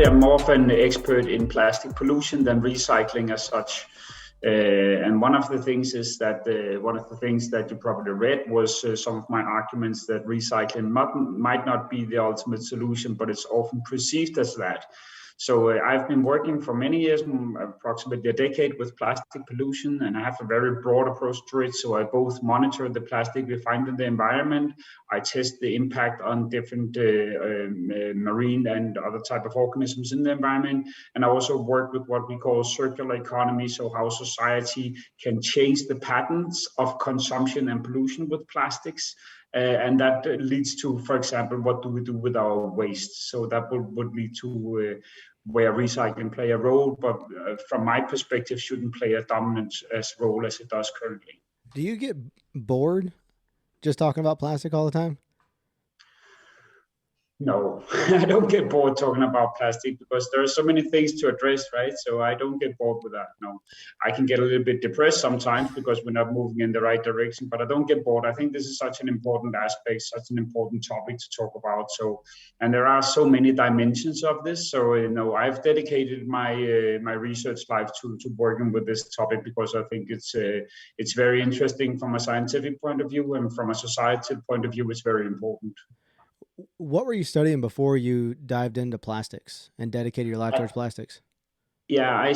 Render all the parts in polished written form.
say I'm more of an expert in plastic pollution than recycling as such. And one of the things is that one of the things that you probably read was some of my arguments that recycling might not be the ultimate solution, but it's often perceived as that. So I've been working for many years, approximately a decade, with plastic pollution, and I have a very broad approach to it. So I both monitor the plastic we find in the environment, I test the impact on different marine and other type of organisms in the environment, and I also work with what we call circular economy, so how society can change the patterns of consumption and pollution with plastics. And that leads to, for example, what do we do with our waste? So that would lead to where recycling play a role, but from my perspective, shouldn't play a dominant role as it does currently. Do you get bored just talking about plastic all the time? No, I don't get bored talking about plastic because there are so many things to address, right? So I don't get bored with that. No, I can get a little bit depressed sometimes because we're not moving in the right direction, but I don't get bored. I think this is such an important aspect, such an important topic to talk about. So, and there are so many dimensions of this. So, I've dedicated my my research life to working with this topic because I think it's very interesting from a scientific point of view, and from a societal point of view, it's very important. What were you studying before you dived into plastics and dedicated your life towards plastics? Yeah, I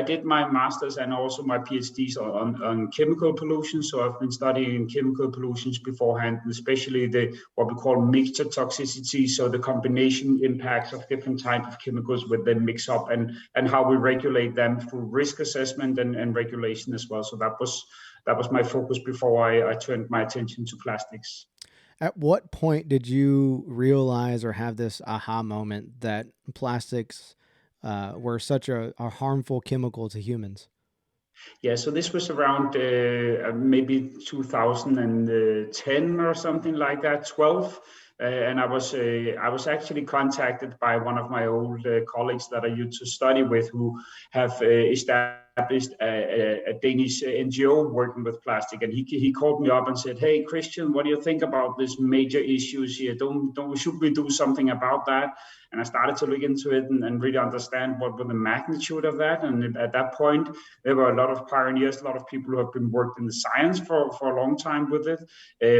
did my master's and also my PhDs on chemical pollution. So I've been studying chemical pollutions beforehand, and especially the what we call mixture toxicity. So the combination impacts of different types of chemicals with then mix up, and how we regulate them through risk assessment and regulation as well. So that was my focus before I turned my attention to plastics. At what point did you realize or have this aha moment that plastics were such a harmful chemical to humans? Yeah, so this was around maybe 2010 or something like that, 12. And I was actually contacted by one of my old colleagues that I used to study with, who have established a Danish NGO working with plastic, and he called me up and said, "Hey, Kristian, what do you think about these major issues here? Don't should we do something about that?" And I started to look into it and really understand what were the magnitude of that. And at that point, there were a lot of pioneers, a lot of people who have been worked in the science for a long time with it.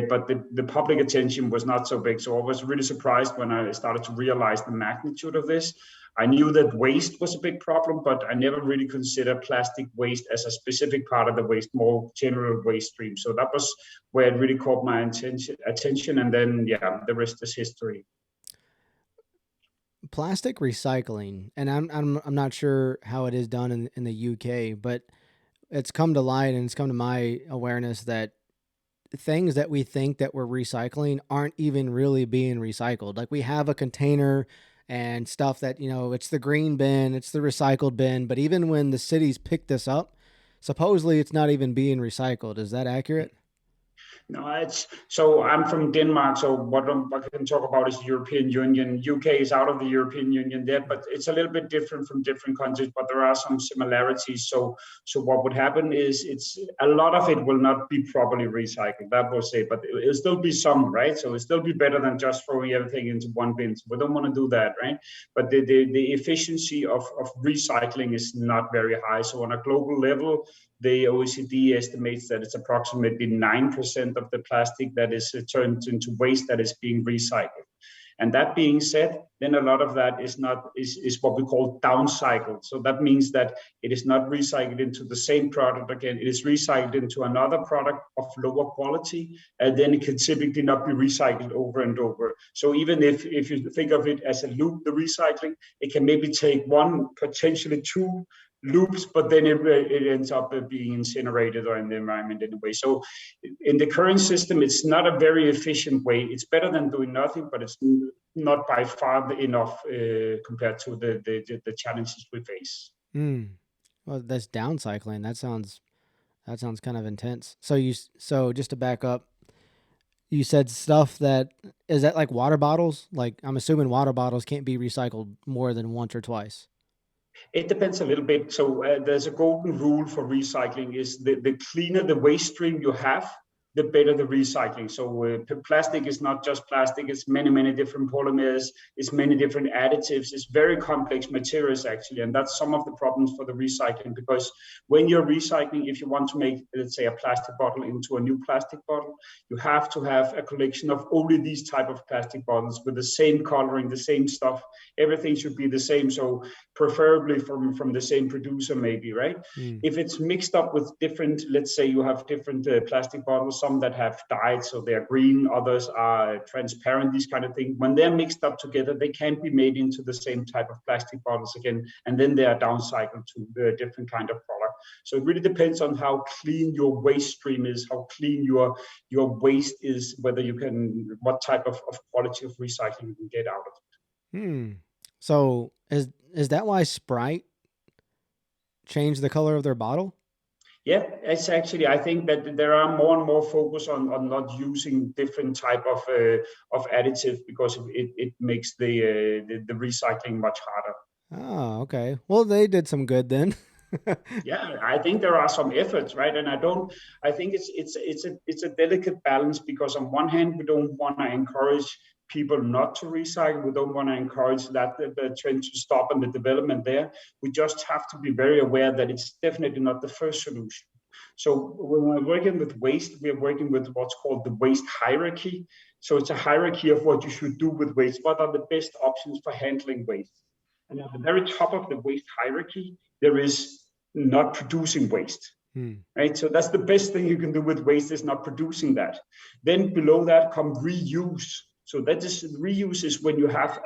But the public attention was not so big. So I was really surprised when I started to realize the magnitude of this. I knew that waste was a big problem, but I never really considered plastic waste as a specific part of the waste, more general waste stream. So that was where it really caught my attention. And then, yeah, the rest is history. Plastic recycling, and I'm not sure how it is done in the UK, but it's come to light and it's come to my awareness that things that we think that we're recycling aren't even really being recycled. Like, we have a container and stuff that, it's the green bin, it's the recycled bin, but even when the cities pick this up, supposedly it's not even being recycled. Is that accurate? No, so I'm from Denmark. So what I can talk about is the European Union. UK is out of the European Union there, but it's a little bit different from different countries. But there are some similarities. So what would happen is it's a lot of it will not be properly recycled. That will say, but it'll still be some, right? So it'll still be better than just throwing everything into one bin. So we don't want to do that, right? But the efficiency of recycling is not very high. So on a global level, the OECD estimates that it's approximately 9% of the plastic that is turned into waste that is being recycled. And that being said, then a lot of that is what we call downcycled. So that means that it is not recycled into the same product again. It is recycled into another product of lower quality, and then it can typically not be recycled over and over. So even if you think of it as a loop, the recycling, it can maybe take one, potentially two loops, but then it ends up being incinerated or in the environment anyway. So in the current system, it's not a very efficient way. It's better than doing nothing, but it's not by far enough compared to the challenges we face. Well, that's downcycling. That sounds kind of intense. So just to back up, you said stuff is that like water bottles? Like, I'm assuming water bottles can't be recycled more than once or twice. It depends a little bit. So there's a golden rule for recycling: is the cleaner the waste stream you have, the better the recycling. So plastic is not just plastic, it's many different polymers, it's many different additives, it's very complex materials actually, and that's some of the problems for the recycling, because when you're recycling, if you want to make, let's say, a plastic bottle into a new plastic bottle, you have to have a collection of only these type of plastic bottles with the same coloring, the same stuff, everything should be the same, so preferably from the same producer maybe, right? If it's mixed up with different, let's say you have different plastic bottles, some that have dyed, so they're green, others are transparent, these kind of things. When they're mixed up together, they can't be made into the same type of plastic bottles again, and then they are downcycled to a different kind of product. So it really depends on how clean your waste stream is, how clean your waste is, whether you can, what type of quality of recycling you can get out of it. So is that why Sprite changed the color of their bottle? Yeah, it's actually, I think that there are more and more focus on not using different type of additive, because it makes the recycling much harder. Oh, okay. Well, they did some good then. Yeah, I think there are some efforts, right? And I think it's a delicate balance, because on one hand, we don't want to encourage people not to recycle. We don't want to encourage that the trend to stop and the development there. We just have to be very aware that it's definitely not the first solution. So when we're working with waste, we're working with what's called the waste hierarchy. So it's a hierarchy of what you should do with waste. What are the best options for handling waste? And at the very top of the waste hierarchy, there is not producing waste. Right? So that's the best thing you can do with waste, is not producing that. Then below that come reuse. So that is, reuse is when you have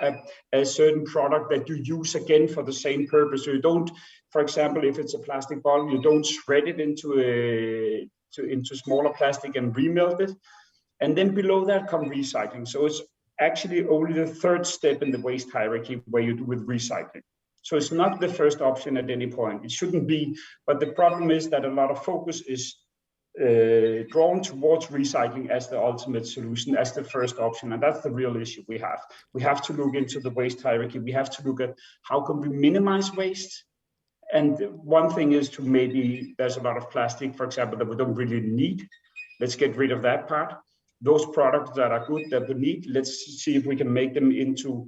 a certain product that you use again for the same purpose. So you don't, for example, if it's a plastic bottle, you don't shred it into smaller plastic and remelt it. And then below that come recycling. So it's actually only the third step in the waste hierarchy where you do with recycling. So it's not the first option at any point. It shouldn't be, but the problem is that a lot of focus is drawn towards recycling as the ultimate solution, as the first option. And that's the real issue we have. We have to look into the waste hierarchy. We have to look at how can we minimize waste. And one thing is to maybe, there's a lot of plastic, for example, that we don't really need. Let's get rid of that part. Those products that are good, that we need, let's see if we can make them into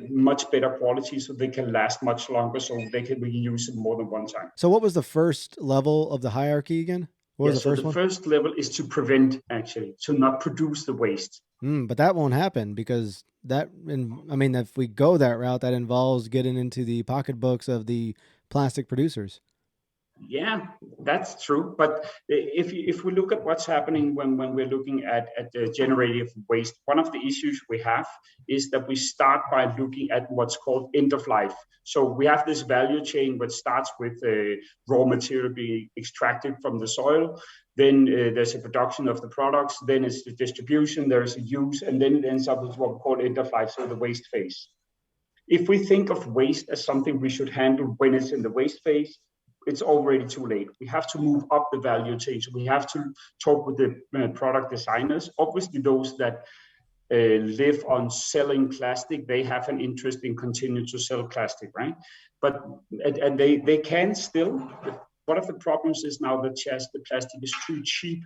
much better quality, so they can last much longer, so they can be used more than one time. So what was the first level of the hierarchy again? What was the first level is to prevent, actually, to not produce the waste. But that won't happen, because if we go that route, that involves getting into the pocketbooks of the plastic producers. Yeah, that's true. But if we look at what's happening when we're looking at the generative waste, one of the issues we have is that we start by looking at what's called end of life. So we have this value chain which starts with raw material being extracted from the soil. Then there's a production of the products. Then it's the distribution, there's a use, and then it ends up with what we call end of life, so the waste phase. If we think of waste as something we should handle when it's in the waste phase, it's already too late. We have to move up the value chain. So we have to talk with the product designers. Obviously, those that live on selling plastic, they have an interest in continuing to sell plastic, right? But and they can still. One of the problems is now that the plastic is too cheap.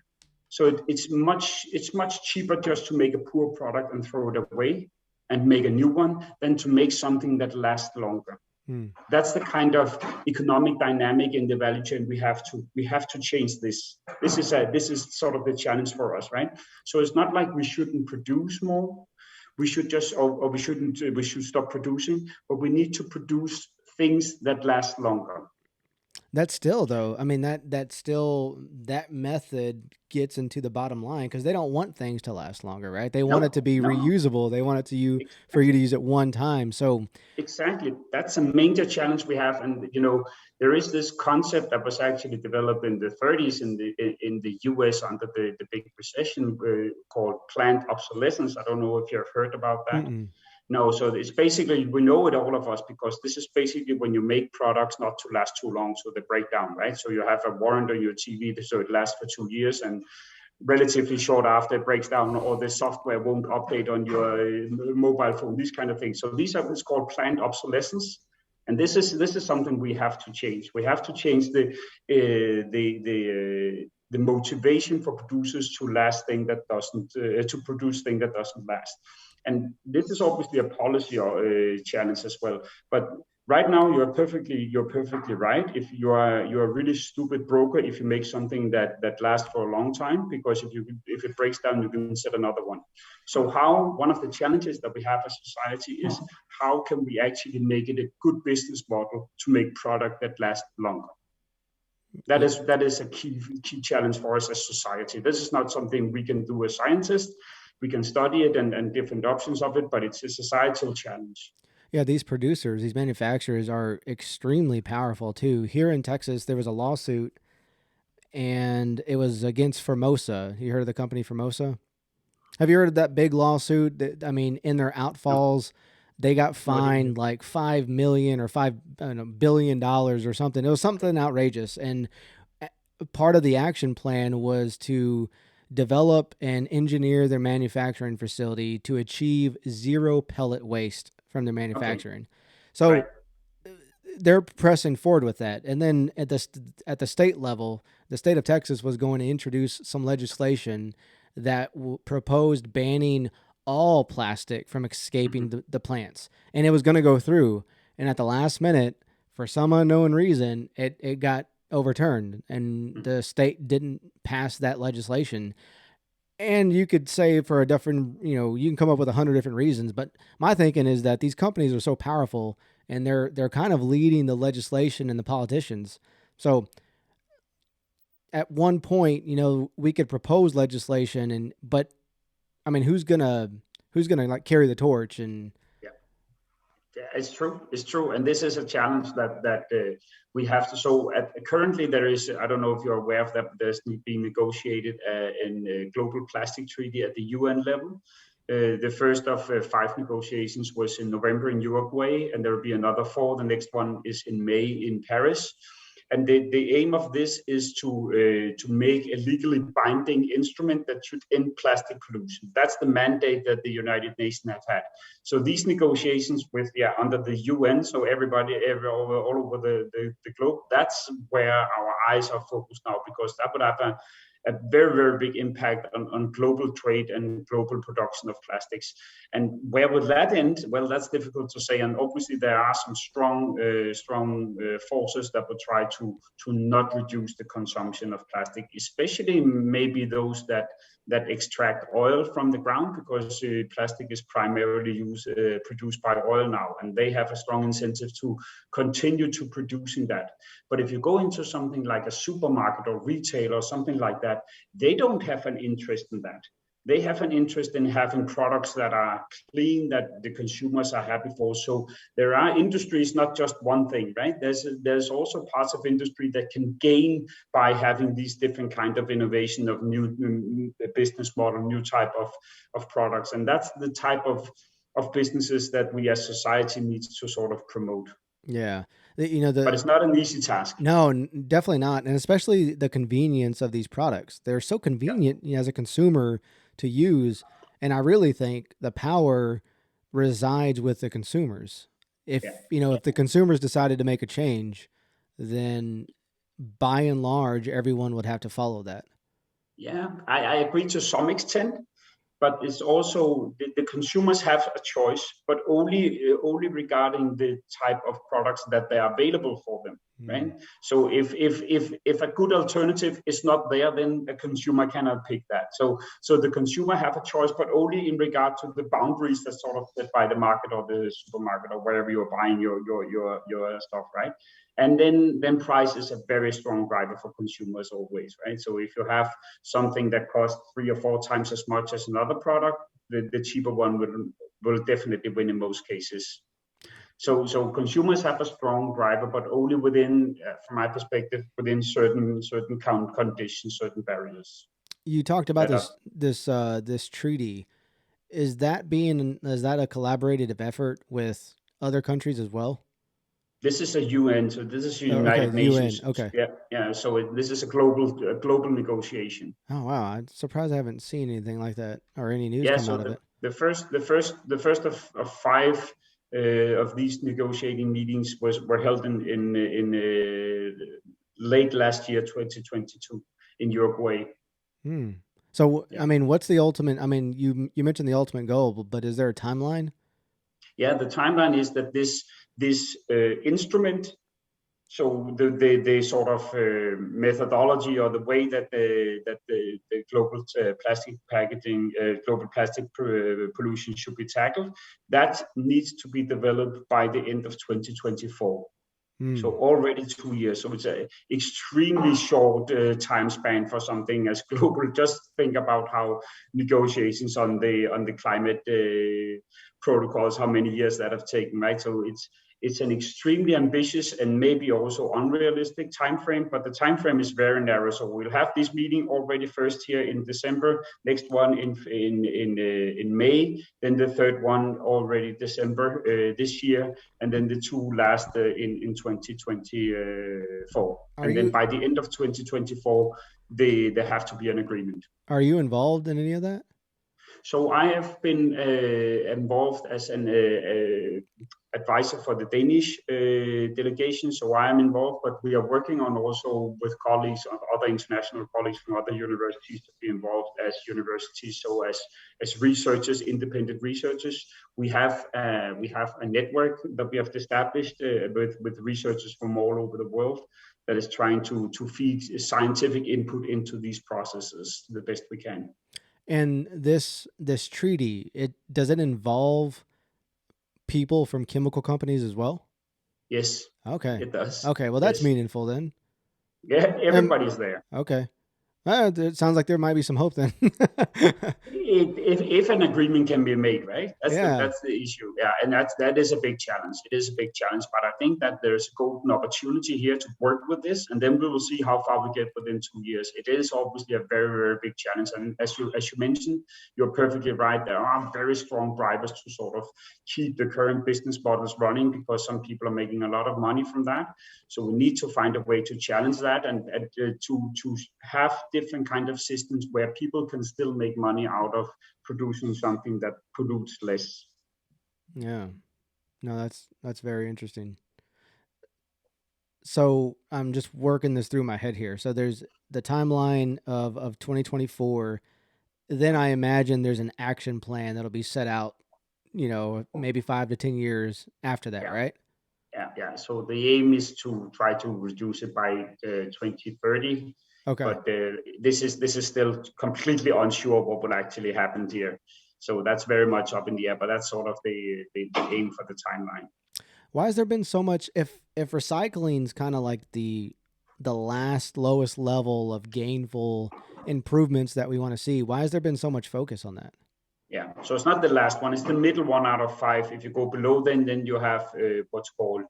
So it's much cheaper just to make a poor product and throw it away and make a new one than to make something that lasts longer. That's the kind of economic dynamic in the value chain we have to change this. This is sort of the challenge for us, right? So it's not like we shouldn't produce more. We should just or we should stop producing, but we need to produce things that last longer. That's still, though, that method gets into the bottom line, because they don't want things to last longer, right? They want it to be reusable. They want it for you to use it one time. So exactly, that's a major challenge we have. And there is this concept that was actually developed in the 30s in the US under the big recession called planned obsolescence. I don't know if you've heard about that. No, so it's basically, we know it, all of us, because this is basically when you make products not to last too long, so they break down, right? So you have a warranty on your TV, so it lasts for 2 years, and relatively short after it breaks down, or the software won't update on your mobile phone, these kind of things. So these are what's called planned obsolescence. And this is something we have to change. We have to change the motivation for producers to to produce thing that doesn't last. And this is obviously a policy challenge as well. But right now, you're perfectly right. If you're a really stupid broker if you make something that lasts for a long time, because if it breaks down, you can set another one. So one of the challenges that we have as society is how can we actually make it a good business model to make product that lasts longer. That is a key challenge for us as society. This is not something we can do as scientists. We can study it and different options of it, but it's a societal challenge. Yeah, these producers, these manufacturers are extremely powerful too. Here in Texas, there was a lawsuit, and it was against Formosa. You heard of the company Formosa? Have you heard of that big lawsuit? I mean, in their outfalls, they got fined like $5 million or $5 billion or something. It was something outrageous, and part of the action plan was to develop and engineer their manufacturing facility to achieve zero pellet waste from their manufacturing. Okay. So right. They're pressing forward with that. And then at the state level, the state of Texas was going to introduce some legislation that proposed banning all plastic from escaping the plants. And it was going to go through. And at the last minute, for some unknown reason, it got overturned, and the state didn't pass that legislation. And you could say for a different, you can come up with 100 different reasons, but my thinking is that these companies are so powerful, and they're kind of leading the legislation and the politicians. So at one point, we could propose legislation, but I mean, who's gonna like carry the torch? And yeah, it's true, and this is a challenge that we have to. So currently, there is, I don't know if you're aware of that, but there's being negotiated in a global plastic treaty at the UN level. The first of 5 negotiations was in November in Uruguay, and there will be another 4. The next one is in May in Paris. And the aim of this is to make a legally binding instrument that should end plastic pollution. That's the mandate that the United Nations have had. So these negotiations under the UN, so everybody all over the globe, that's where our eyes are focused now, because that would have a very, very big impact on global trade and global production of plastics. And where would that end? Well, that's difficult to say. And obviously, there are some strong forces that would try to not reduce the consumption of plastic, especially maybe those that extract oil from the ground, because plastic is primarily produced by oil now, and they have a strong incentive to continue to producing that. But if you go into something like a supermarket or retail or something like that, they don't have an interest in that. They have an interest in having products that are clean, that the consumers are happy for. So there are industries, not just one thing, right? There's also parts of industry that can gain by having these different kind of innovation of new business model, new type of products. And that's the type of businesses that we as society needs to sort of promote. Yeah. But it's not an easy task. No, definitely not. And especially the convenience of these products. They're so convenient as a consumer to use. And I really think the power resides with the consumers. If the consumers decided to make a change, then by and large, everyone would have to follow that. Yeah, I agree to some extent. But it's also the consumers have a choice, but only regarding the type of products that they are available for them, right? So if a good alternative is not there, then a consumer cannot pick that. So the consumer have a choice, but only in regard to the boundaries that's sort of set by the market or the supermarket or wherever you're buying your stuff, right? And then price is a very strong driver for consumers always, right? So if you have something that costs 3 or 4 times as much as another product, the cheaper one will definitely win in most cases. So consumers have a strong driver, but only within, from my perspective, within certain conditions, certain barriers. You talked about this treaty. Is that a collaborative effort with other countries as well? This is a UN, so this is United Nations. UN. Okay. Yeah. So this is a global negotiation. Oh wow! I'm surprised I haven't seen anything like that or any news come out of it. The first of 5 of these negotiating meetings were held in late last year, 2022, in Uruguay. So, Yeah. I mean, what's the ultimate? I mean, you mentioned the ultimate goal, but is there a timeline? Yeah, the timeline is that this instrument, so the sort of methodology or the way that the global plastic packaging, global plastic pollution should be tackled, that needs to be developed by the end of 2024. So already 2 years. So it's an extremely short time span for something as global. Just think about how negotiations on the climate protocols, how many years that have taken, right? So it's an extremely ambitious and maybe also unrealistic time frame, but the time frame is very narrow. So we'll have this meeting already first here in December, next one in May, then the third one already December this year, and then the two last in 2024. And then by the end of 2024, there have to be an agreement. Are you involved in any of that? So I have been involved as an advisor for the Danish delegation. So I am involved, but we are working on also with colleagues, other international colleagues from other universities to be involved as universities. So as researchers, independent researchers, we have a network that we have established with researchers from all over the world that is trying to feed scientific input into these processes the best we can. And this treaty, does it involve people from chemical companies as well? Yes. Okay. It does. Okay. Well, that's meaningful then. Yeah, everybody's there. Okay. It sounds like there might be some hope then. if an agreement can be made, right? That's the issue. Yeah, and that is a big challenge. It is a big challenge, but I think that there's a golden opportunity here to work with this, and then we will see how far we get within 2 years. It is obviously a very, very big challenge, and as you mentioned, you're perfectly right. There are very strong drivers to sort of keep the current business models running because some people are making a lot of money from that. So we need to find a way to challenge that and to have different kind of systems where people can still make money out of producing something that pollutes less. Yeah. No, that's very interesting. So I'm just working this through my head here. So there's the timeline of 2024. Then I imagine there's an action plan that'll be set out, maybe 5 to 10 years after that, right? Yeah. So the aim is to try to reduce it by 2030. Okay. But this is still completely unsure what will actually happen here. So that's very much up in the air, but that's sort of the aim for the timeline. Why has there been so much? If recycling's kind of like the lowest level of gainful improvements that we want to see, why has there been so much focus on that? Yeah, so it's not the last one; it's the middle one out of 5. If you go below, then you have what's called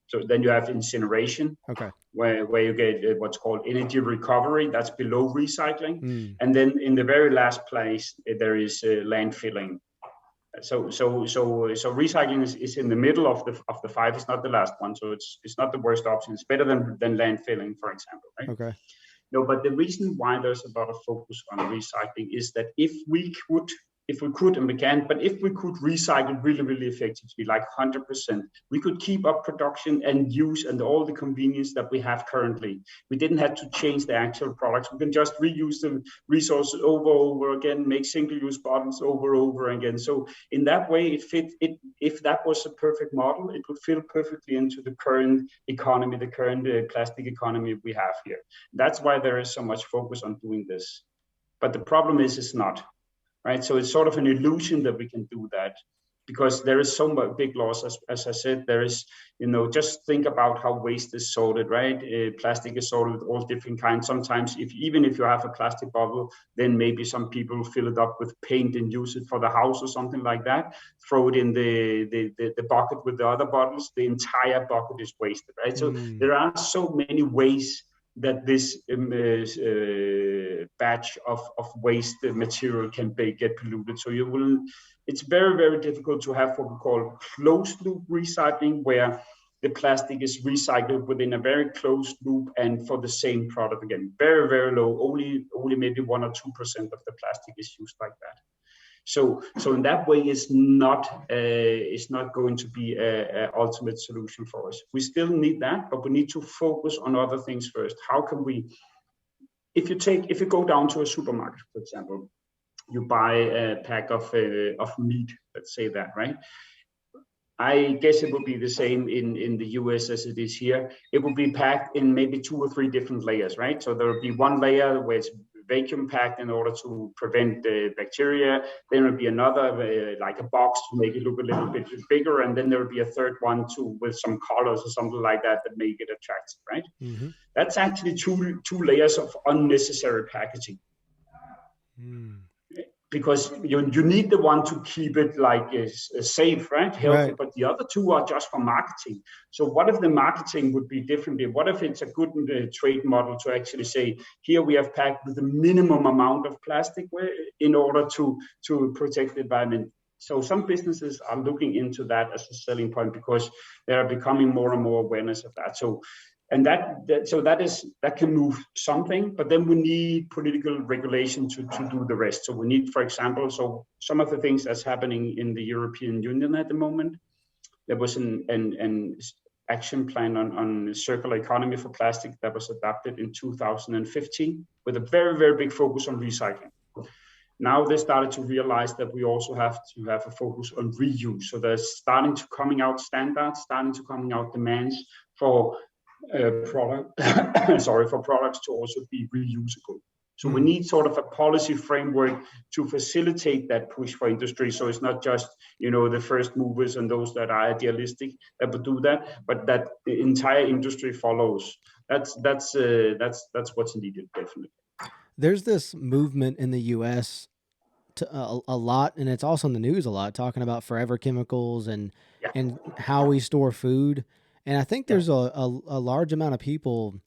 so then you have incineration. Okay. Where you get what's called energy recovery. That's below recycling, and then in the very last place there is landfilling. So recycling is in the middle of the 5. It's not the last one, so it's not the worst option. It's better than landfilling, for example, right? Okay. No, but the reason why there's a lot of focus on recycling is that if we could and we can, but if we could recycle really, really effectively, like 100%, we could keep up production and use and all the convenience that we have currently. We didn't have to change the actual products. We can just reuse the resources over again, make single-use bottles over again. So in that way, if that was a perfect model, it would fit perfectly into the current economy, the current plastic economy we have here. That's why there is so much focus on doing this. But the problem is it's not. Right, so it's sort of an illusion that we can do that because there is so much big loss. As I said, there is, just think about how waste is sorted, right? Plastic is sorted with all different kinds. Sometimes, even if you have a plastic bottle, then maybe some people fill it up with paint and use it for the house or something like that. Throw it in the bucket with the other bottles. The entire bucket is wasted, right? So there are so many ways that this batch of waste material can get polluted. So it's very, very difficult to have what we call closed loop recycling, where the plastic is recycled within a very closed loop and for the same product again. Very, very low, only maybe 1 or 2% of the plastic is used like that. So in that way, it's not going to be a ultimate solution for us. We still need that, but we need to focus on other things first. How can we, if you go down to a supermarket, for example, you buy a pack of meat, let's say that, right? I guess it would be the same in the US as it is here. It will be packed in maybe 2 or 3 different layers, right? So there will be one layer where it's vacuum packed in order to prevent the bacteria. Then there will be another, like a box to make it look a little bit bigger. And then there will be a third one too, with some colors or something like that make it attractive, right? Mm-hmm. That's actually two layers of unnecessary packaging. Because you need the one to keep it like safe, right? Healthy, right. But the other two are just for marketing. So what if the marketing would be differently? What if it's a good trade model to actually say, here we have packed with the minimum amount of plastic in order to protect the environment? So some businesses are looking into that as a selling point because they are becoming more and more awareness of that. So that can move something, but then we need political regulation to do the rest. So we need, for example, so some of the things that's happening in the European Union at the moment, there was an action plan on circular economy for plastic that was adopted in 2015 with a very, very big focus on recycling. Now they started to realize that we also have to have a focus on reuse. So there's starting to coming out standards, starting to coming out demands for products to also be reusable. So we need sort of a policy framework to facilitate that push for industry. So it's not just, the first movers and those that are idealistic that would do that, but that the entire industry follows. That's what's needed, definitely. There's this movement in the U.S. a lot, and it's also in the news a lot, talking about forever chemicals and how we store food. And I think there's a large amount of people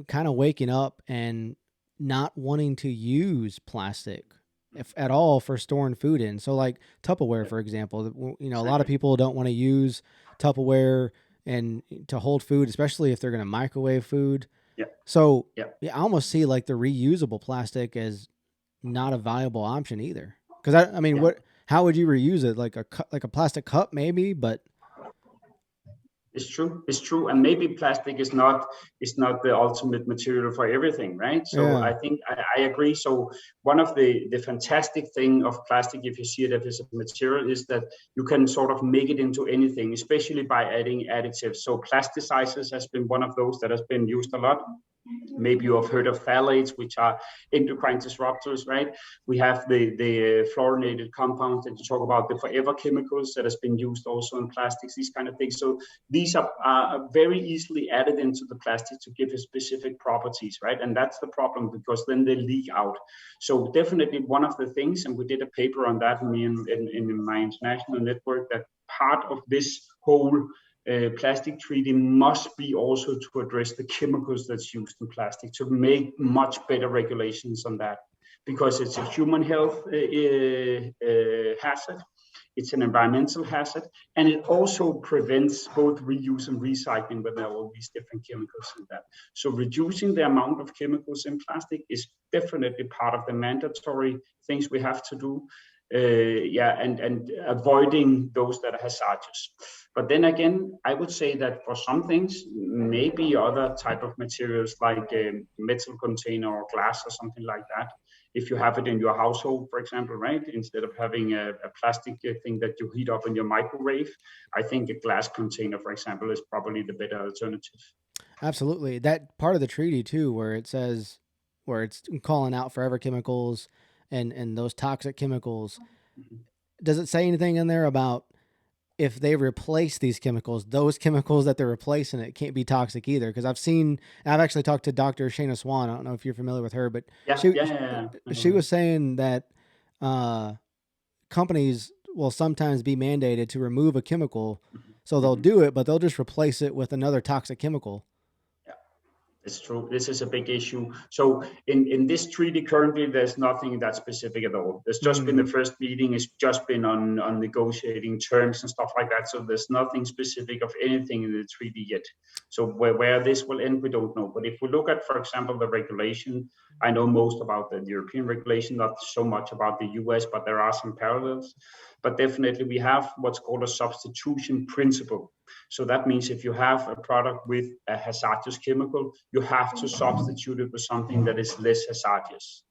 kind of waking up and not wanting to use plastic if at all for storing food in. So like Tupperware, for example, a lot of people don't want to use Tupperware and to hold food, especially if they're going to microwave food. Yeah. So I almost see like the reusable plastic as not a viable option either. Because how would you reuse it? Like a plastic cup maybe, but. It's true, and maybe plastic is not the ultimate material for everything, right? So I think I agree. So one of the fantastic thing of plastic, if you see it as a material, is that you can sort of make it into anything, especially by adding additives. So plasticizers has been one of those that has been used a lot. Maybe you have heard of phthalates, which are endocrine disruptors, right? We have the fluorinated compounds that you talk about, the forever chemicals that has been used also in plastics, these kind of things. So these are very easily added into the plastic to give it specific properties, right? And that's the problem, because then they leak out. So definitely one of the things, and we did a paper on that in my international network, that part of this whole plastic treaty must be also to address the chemicals that's used in plastic, to make much better regulations on that, because it's a human health hazard, it's an environmental hazard, and it also prevents both reuse and recycling when there are all these different chemicals in that. So reducing the amount of chemicals in plastic is definitely part of the mandatory things we have to do. And avoiding those that are hazardous. But then again, I would say that for some things, maybe other type of materials like a metal container or glass or something like that, if you have it in your household, for example, right, instead of having a plastic thing that you heat up in your microwave, I think a glass container, for example, is probably the better alternative. Absolutely. That part of the treaty too, where it says, where it's calling out forever chemicals and those toxic chemicals, does it say anything in there about if they replace these chemicals, those chemicals that they're replacing, it can't be toxic either? Because I've actually talked to Dr. Shana Swan. I don't know if you're familiar with her, but she was saying that companies will sometimes be mandated to remove a chemical, so they'll do it, but they'll just replace it with another toxic chemical. It's true. This is a big issue. So in this treaty currently, there's nothing that's specific at all. There's just been the first meeting. It's just been on negotiating terms and stuff like that. So there's nothing specific of anything in the treaty yet. So where this will end, we don't know. But if we look at, for example, the regulation, I know most about the European regulation, not so much about the US, but there are some parallels. But definitely we have what's called a substitution principle. So that means if you have a product with a hazardous chemical, you have to substitute it with something that is less hazardous.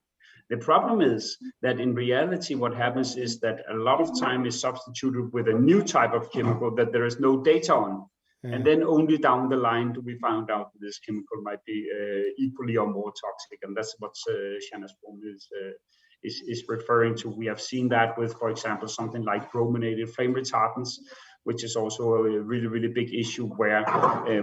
The problem is that in reality, what happens is that a lot of time is substituted with a new type of chemical that there is no data on. Yeah. And then only down the line do we find out that this chemical might be equally or more toxic. And that's what Shanna's form is referring to. We have seen that with, for example, something like brominated flame retardants, which is also a really, really big issue where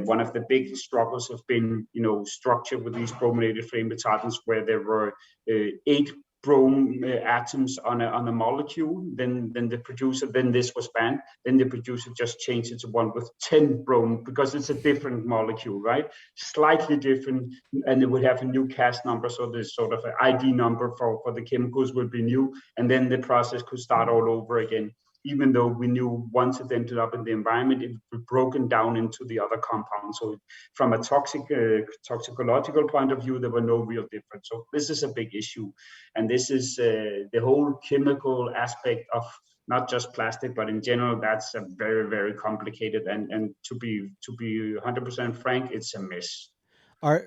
one of the big struggles have been, structured with these brominated flame retardants where there were 8 brome atoms on a molecule. Then this was banned. Then the producer just changed it to one with 10 brome because it's a different molecule, right? Slightly different, and it would have a new CAS number. So this sort of an ID number for the chemicals would be new, and then the process could start all over again. Even though we knew once it ended up in the environment, it was broken down into the other compounds. So from a toxicological point of view, there were no real difference. So this is a big issue. And this is the whole chemical aspect of not just plastic, but in general, that's a very, very complicated. And to be 100% frank, it's a mess.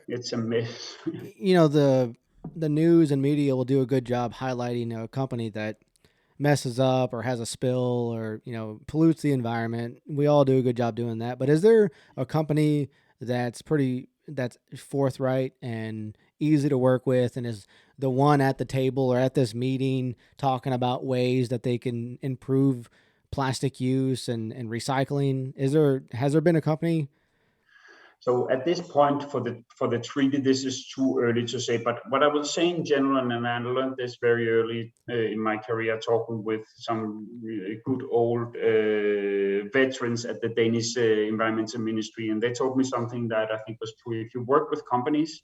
It's a mess. The news and media will do a good job highlighting a company that messes up or has a spill or pollutes the environment. We all do a good job doing that. But is there a company that's forthright and easy to work with and is the one at the table or at this meeting talking about ways that they can improve plastic use and recycling? Has there been a company? So at this point for the treaty, this is too early to say. But what I will say in general, and I learned this very early in my career, talking with some really good old veterans at the Danish Environmental Ministry, and they told me something that I think was true. If you work with companies,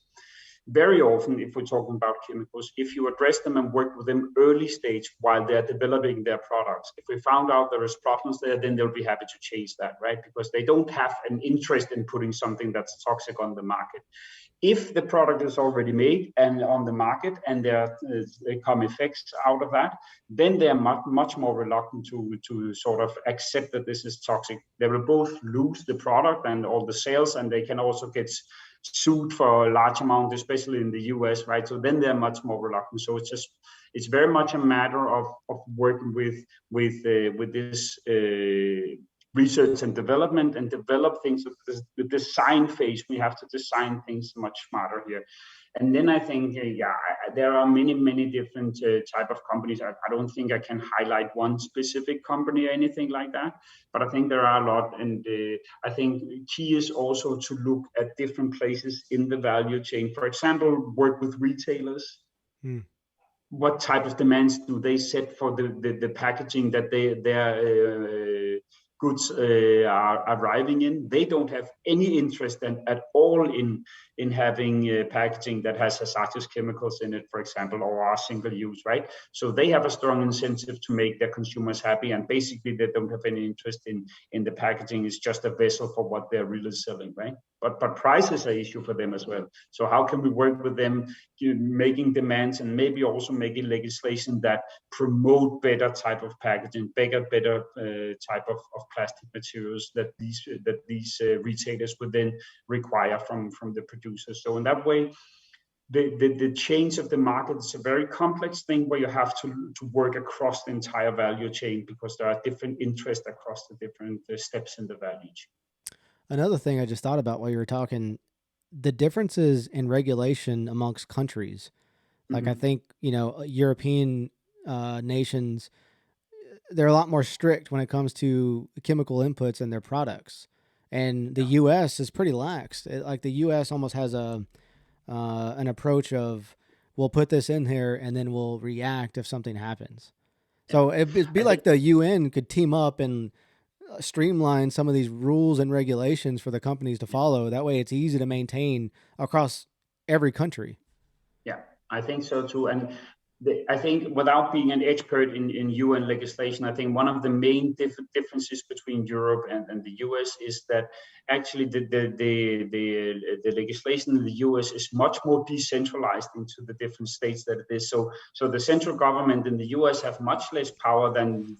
very often, if we're talking about chemicals, if you address them and work with them early stage while they're developing their products, if we found out there is problems there, then they'll be happy to change that, right? Because they don't have an interest in putting something that's toxic on the market. If the product is already made and on the market and there come effects out of that, then they are much more reluctant to sort of accept that this is toxic. They will both lose the product and all the sales, and they can also get sued for a large amount, especially in the US, right? So then they're much more reluctant. So it's very much a matter of working with this research and development and develop things. The design phase, we have to design things much smarter here. And then I think, there are many different type of companies. I don't think I can highlight one specific company or anything like that, but I think there are a lot. And I think key is also to look at different places in the value chain. For example, work with retailers. What type of demands do they set for the packaging that their goods are arriving in? They don't have any interest at all in having packaging that has hazardous chemicals in it, for example, or are single use, right? So they have a strong incentive to make their consumers happy, and basically they don't have any interest in the packaging. It's just a vessel for what they're really selling, right? But price is an issue for them as well. So how can we work with them, making demands and maybe also making legislation that promote better type of packaging, better type of plastic materials that these retailers would then require from the producers. So in that way, the change of the market is a very complex thing where you have to work across the entire value chain because there are different interests across the different steps in the value chain. Another thing I just thought about while you were talking, the differences in regulation amongst countries. Like I think, European nations, they're a lot more strict when it comes to chemical inputs in their products. And the U.S. is pretty lax. Like the U.S. almost has an approach of, we'll put this in here and then we'll react if something happens. So it'd be like the UN could team up and streamline some of these rules and regulations for the companies to follow. That way, it's easy to maintain across every country. Yeah, I think so too. And I think without being an expert in UN legislation, I think one of the main differences between Europe and the US is that actually the legislation in the US is much more decentralized into the different states that it is. So the central government in the US have much less power than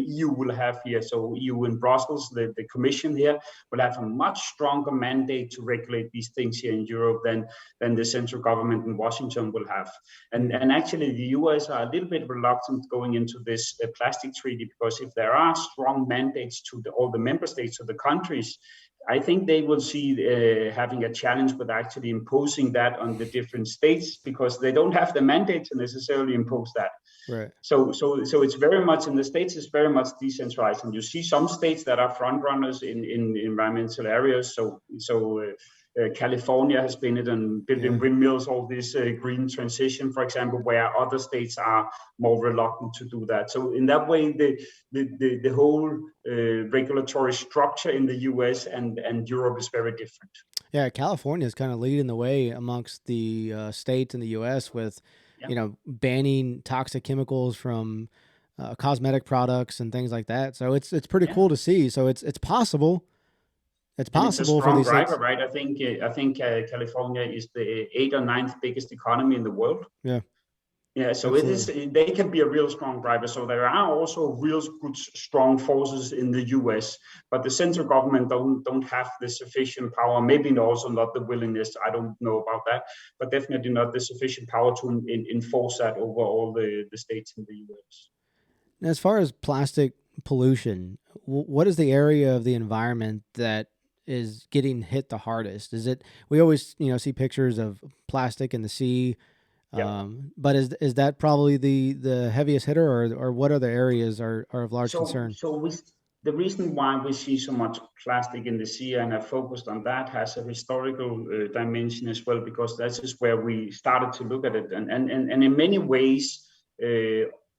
EU will have here. So EU in Brussels, the Commission here will have a much stronger mandate to regulate these things here in Europe than the central government in Washington will have. And actually, the US are a little bit reluctant going into this plastic treaty because if there are strong mandates to all the member states of the countries, I think they will see having a challenge with actually imposing that on the different states because they don't have the mandate to necessarily impose that. Right. So it's very much in the states. It's very much decentralized, and you see some states that are front runners in environmental areas. California has been it and building windmills, all this green transition, for example, where other states are more reluctant to do that. So in that way, the whole regulatory structure in the US and Europe is very different. Yeah, California is kind of leading the way amongst the states in the U.S. with, banning toxic chemicals from cosmetic products and things like that. So it's pretty cool to see. So it's possible. It's possible for these driver, states. right? I think California is the 8th or 9th biggest economy in the world. Yeah. Yeah, so absolutely. They can be a real strong driver. So there are also real good, strong forces in the US, but the central government don't have the sufficient power, maybe also not the willingness, I don't know about that, but definitely not the sufficient power to enforce that over all the states in the US. As far as plastic pollution, what is the area of the environment that is getting hit the hardest? Is it, we always, see pictures of plastic in the sea, but is that probably the heaviest hitter, or what other areas are of large concern? The reason why we see so much plastic in the sea, and I focused on that, has a historical dimension as well, because that is where we started to look at it. And in many ways,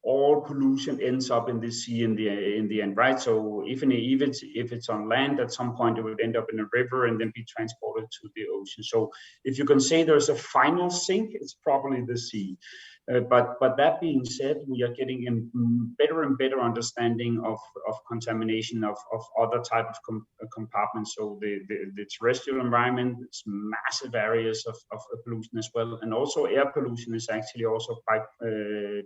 all pollution ends up in the sea in the end, right? So even if it's on land, at some point it would end up in a river and then be transported to the ocean. So if you can say there's a final sink, it's probably the sea. But that being said, we are getting a better and better understanding of contamination of other type of compartments. So the terrestrial environment, it's massive areas of pollution as well, and also air pollution is actually also quite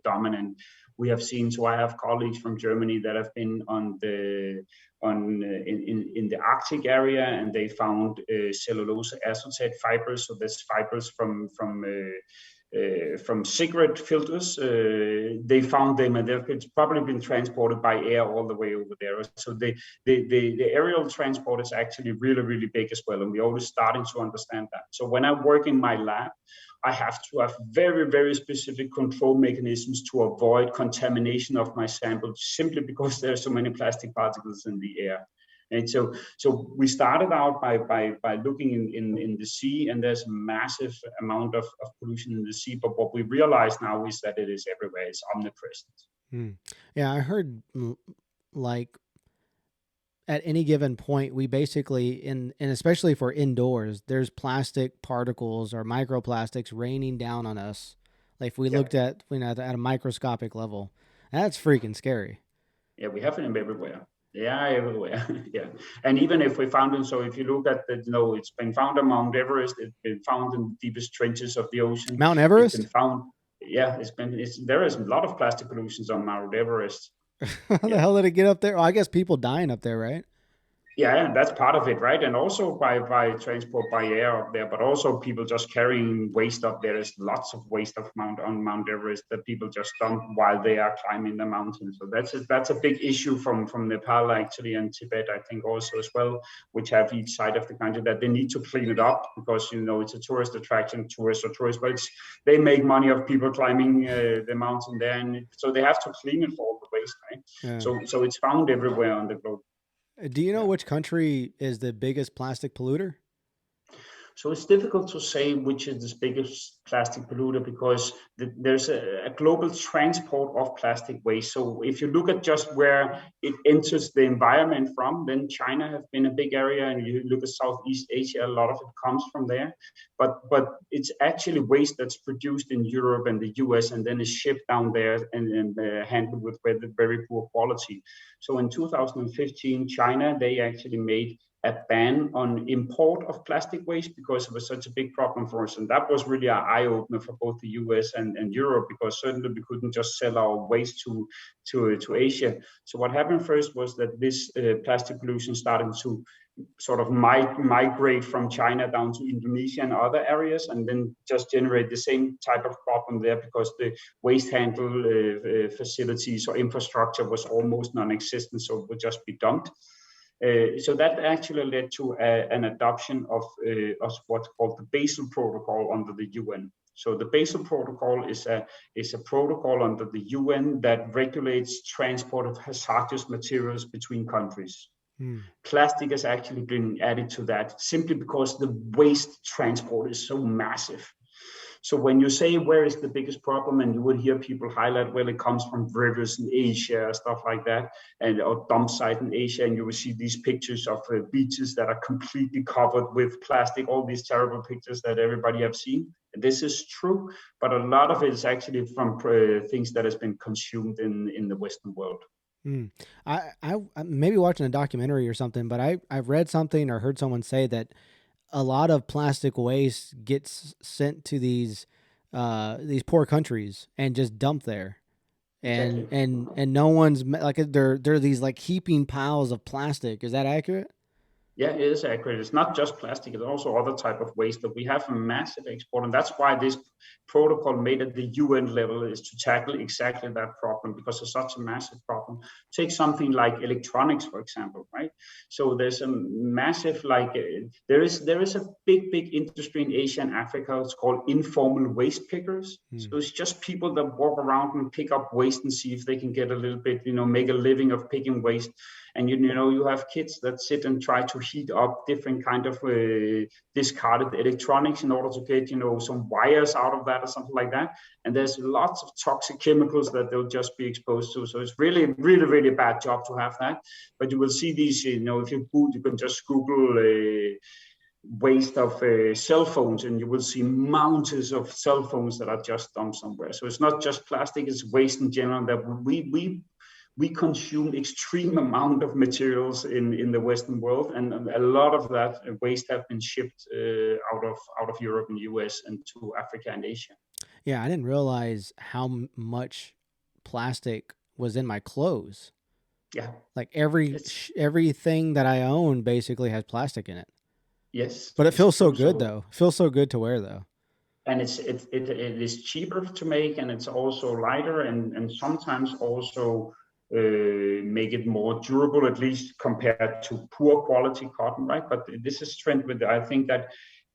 dominant. We have seen. So I have colleagues from Germany that have been in the Arctic area, and they found cellulose acetate fibers. So that's fibers from cigarette filters. They found them, and they've probably been transported by air all the way over there. So the aerial transport is actually really, really big as well, and we're already starting to understand that. So when I work in my lab, I have to have very, very specific control mechanisms to avoid contamination of my sample, simply because there are so many plastic particles in the air. And so we started out by looking in the sea, and there's a massive amount of pollution in the sea. But what we realize now is that it is everywhere. It's omnipresent. Yeah, I heard like at any given point, we basically, and especially for indoors, there's plastic particles or microplastics raining down on us. Like if we looked at, at a microscopic level, that's freaking scary. Yeah, we have them everywhere. Yeah, everywhere. Yeah, and even if we found them, so if you look at it's been found on Mount Everest. It's been found in the deepest trenches of the ocean. Mount Everest. It's been found. Yeah, there is a lot of plastic pollutions on Mount Everest. How the hell did it get up there? Well, I guess people dying up there, right? Yeah, that's part of it, right? And also by transport by air up there, but also people just carrying waste up there. There's lots of waste on Mount Everest that people just dump while they are climbing the mountain. So that's a big issue from Nepal actually, and Tibet, I think also as well, which have each side of the country that they need to clean it up, because it's a tourist attraction, but they make money of people climbing the mountain there, and so they have to clean it for all the waste, right? Yeah. So it's found everywhere on the globe. Do you know which country is the biggest plastic polluter? So it's difficult to say which is the biggest plastic polluter because there's a global transport of plastic waste. So if you look at just where it enters the environment from, then China have been a big area, and you look at Southeast Asia, a lot of it comes from there. But it's actually waste that's produced in Europe and the US and then is shipped down there and handled with very poor quality. So in 2015, China, they actually made a ban on import of plastic waste because it was such a big problem for us. And that was really an eye-opener for both the US and Europe, because certainly we couldn't just sell our waste to Asia. So what happened first was that this plastic pollution started to sort of migrate from China down to Indonesia and other areas, and then just generate the same type of problem there because the waste handle facilities or infrastructure was almost non-existent, so it would just be dumped. So that actually led to an adoption of what's called the Basel Protocol under the UN. So the Basel Protocol is a protocol under the UN that regulates transport of hazardous materials between countries. Plastic has actually been added to that simply because the waste transport is so massive. So when you say where is the biggest problem, and you would hear people highlight, well, it comes from rivers in Asia, stuff like that, and or dump site in Asia, and you will see these pictures of beaches that are completely covered with plastic, all these terrible pictures that everybody have seen. This is true, but a lot of it is actually from things that has been consumed in the Western world. I maybe watching a documentary or something, but I've read something or heard someone say that a lot of plastic waste gets sent to these poor countries and just dumped there, and Exactly. and no one's like they're these like heaping piles of plastic. Is that accurate? Yeah, it is accurate. It's not just plastic; it's also other type of waste that we have a massive export, and that's why this protocol made at the UN level is to tackle exactly that problem because it's such a massive problem. Take something like electronics, for example, right? So there's a massive there is a big industry in Asia and Africa. It's called informal waste pickers. So it's just people that walk around and pick up waste and see if they can get a little bit, make a living of picking waste. And you have kids that sit and try to heat up different kind of discarded electronics in order to get some wires out of that or something like that. And there's lots of toxic chemicals that they'll just be exposed to. So it's really a bad job to have that. But you will see these, if you can just Google waste of cell phones, and you will see mountains of cell phones that are just dumped somewhere. So it's not just plastic; it's waste in general that we consume extreme amount of materials in the Western world, and a lot of that waste have been shipped out of Europe and US and to Africa and Asia. Yeah, I didn't realize how much plastic was in my clothes. Yeah, Like it's everything that I own basically has plastic in it. yes, But it it's feels so true. good So though. It feels so good to wear though. and it is cheaper to make, and it's also lighter, and sometimes also make it more durable, at least compared to poor quality cotton, right? But this is trend with I think that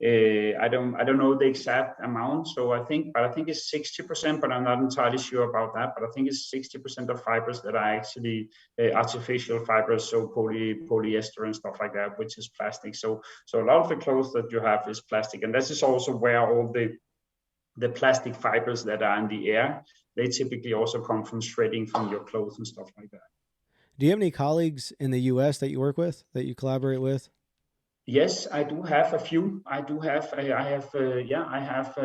I don't know the exact amount, so I think it's 60%, but I'm not entirely sure about that. But I think it's 60% of fibers that are actually artificial fibers, so polyester and stuff like that, which is plastic. So a lot of the clothes that you have is plastic, and this is also where all the plastic fibers that are in the air, they typically also come from shredding from your clothes and stuff like that. Do you have any colleagues in the US that you work with, that you collaborate with? Yes, I do have a few. I do have. I have. Yeah, I have.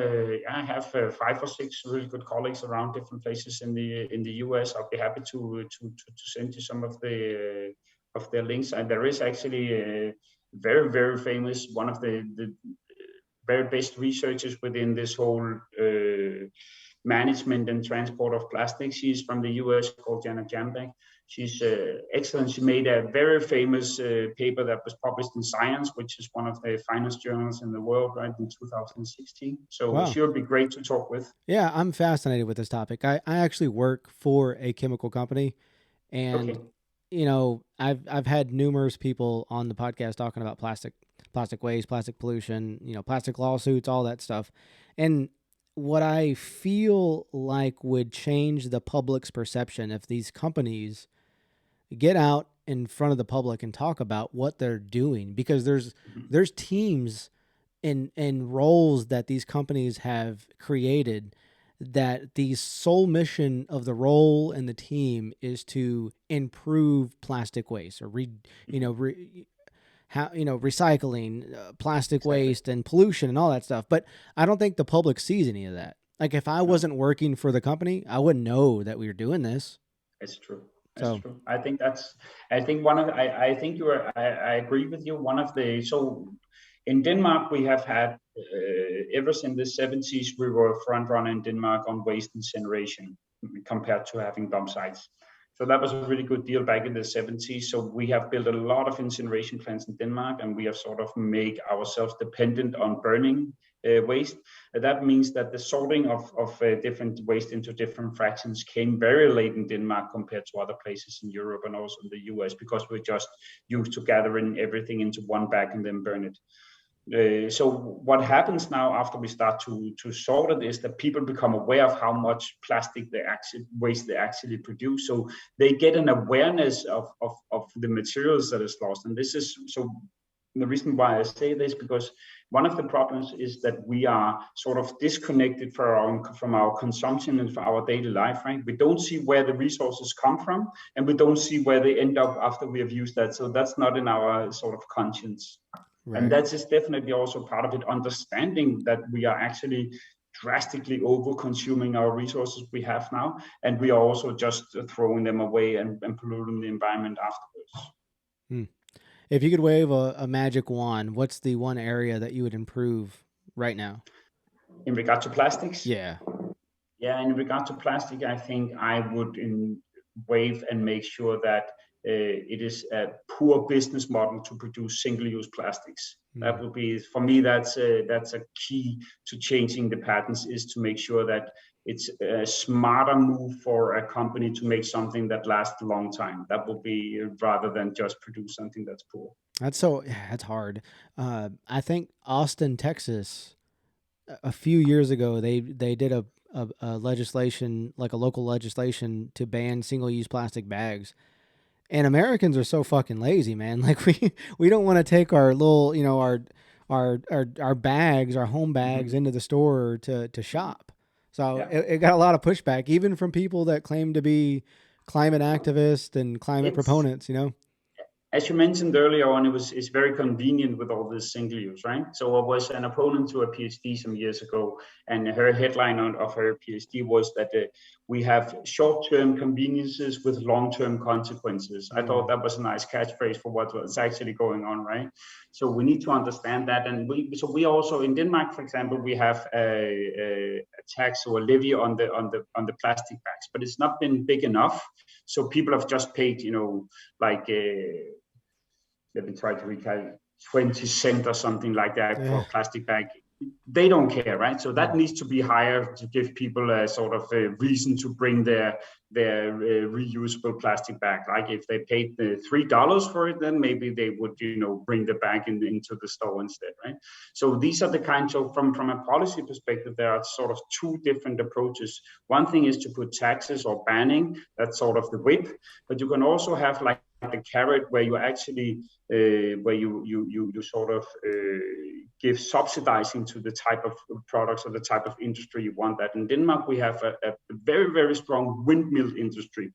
I have 5 or 6 really good colleagues around different places in the US. I'll be happy to send you some of their links. And there is actually a very famous one of the very best researchers within this whole management and transport of plastic. She's from the US, called Janet Jambeck. She's excellent. She made a very famous paper that was published in Science, which is one of the finest journals in the world, right, in 2016. So Wow. she would be great to talk with. Yeah, I'm fascinated with this topic. I actually work for a chemical company, and Okay. I've had numerous people on the podcast talking about plastic waste, plastic pollution, plastic lawsuits, all that stuff. And what I feel like would change the public's perception if these companies get out in front of the public and talk about what they're doing, because Mhm. there's teams in roles that these companies have created, that the sole mission of the role and the team is to improve plastic waste or recycling plastic Exactly. waste and pollution and all that stuff. But I don't think the public sees any of that. Like if I No. wasn't working for the company, I wouldn't know that we were doing this. It's true. It's So true. I think that's. I think one of. I think you are. I agree with you. One of the. So, in Denmark, we have had ever since the 70s. We were a front runner in Denmark on waste incineration compared to having dump sites. So that was a really good deal back in the 70s. So we have built a lot of incineration plants in Denmark, and we have sort of made ourselves dependent on burning waste. That means that the sorting of different waste into different fractions came very late in Denmark compared to other places in Europe and also in the US, because we're just used to gathering everything into one bag and then burn it. So what happens now after we start to sort it is that people become aware of how much plastic waste they actually produce. So they get an awareness of the materials that is lost. And this is so the reason why I say this, because one of the problems is that we are sort of disconnected from our consumption and for our daily life, right? We don't see where the resources come from, and we don't see where they end up after we have used that. So that's not in our sort of conscience. And right. that is definitely also part of it, understanding that we are actually drastically over consuming our resources we have now, and we are also just throwing them away and polluting the environment afterwards. Hmm. If you could wave a magic wand, what's the one area that you would improve right now? In regard to plastics, Yeah. yeah, in regard to plastic, I think I would wave and make sure that it is a poor business model to produce single-use plastics. Hmm. That will be, for me, that's a key to changing the patterns, is to make sure that it's a smarter move for a company to make something that lasts a long time. That will be rather than just produce something that's poor. That's hard. I think Austin, Texas, a few years ago, they did a legislation, like a local legislation, to ban single use plastic bags. And Americans are so fucking lazy, man. Like we don't want to take our little, our bags, our home bags Mm-hmm. into the store to shop. So Yeah. it got a lot of pushback, even from people that claim to be climate activists and climate It's proponents. As you mentioned earlier on, it's very convenient with all this single use, right? So I was an opponent to a PhD some years ago, and her headline of her PhD was that we have short-term conveniences with long-term consequences. I thought Mm. that was a nice catchphrase for what's actually going on, right? So we need to understand that, and we also in Denmark, for example, we have a tax or a levy on the plastic bags, but it's not been big enough. So people have just paid, like. Let me try to recall, 20 cents or something like that for Yeah. a plastic bag. They don't care, right? So that Mm. needs to be higher to give people a sort of a reason to bring their reusable plastic bag. Like if they paid the $3 for it, then maybe they would, bring the bag into the store instead, right? So these are the kinds of, from a policy perspective, there are sort of two different approaches. One thing is to put taxes or banning, that's sort of the whip, but you can also have like the carrot where you actually where you sort of give subsidizing to the type of products or the type of industry you want that. In Denmark, we have a very, very strong windmill industry.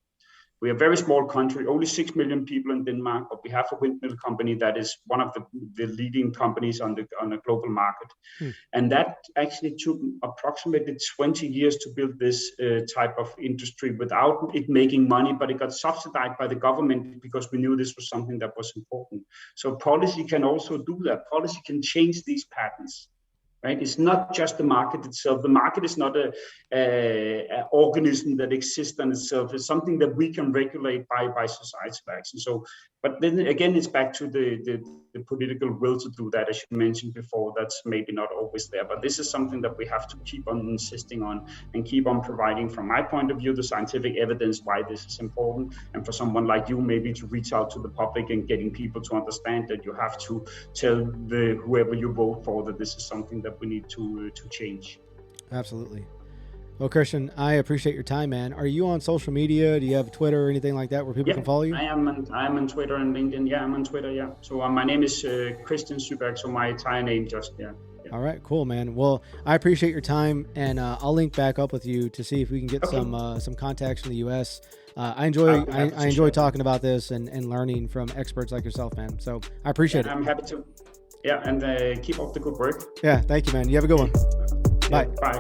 We are a very small country, only 6 million people in Denmark, but we have a windmill company that is one of the leading companies on the global market. Mm. And that actually took approximately 20 years to build this type of industry without it making money, but it got subsidized by the government because we knew this was something that was important. So policy can also do that. Policy can change these patterns. Right? It's not just the market itself. The market is not a organism that exists on itself. It's something that we can regulate by societal action. So, but then again, it's back to the political will to do that, as you mentioned before. That's maybe not always there, but this is something that we have to keep on insisting on and keep on providing, from my point of view, the scientific evidence why this is important. And for someone like you, maybe to reach out to the public and getting people to understand that you have to tell whoever you vote for that this is something that we need to change. Absolutely. Well, Kristian, I appreciate your time, man. Are you on social media? Do you have Twitter or anything like that where people can Yeah, follow you? I am on Twitter and LinkedIn. Yeah, I'm on Twitter. Yeah. So my name is Kristian Syberg. So my Thai name just, yeah. All right, cool, man. Well, I appreciate your time, and I'll link back up with you to see if we can get some contacts from the U.S. I enjoy talking about this and learning from experts like yourself, man. So I appreciate it. I'm happy to. Yeah, and keep up the good work. Yeah, thank you, man. You have a good one. Yeah, Bye. bye.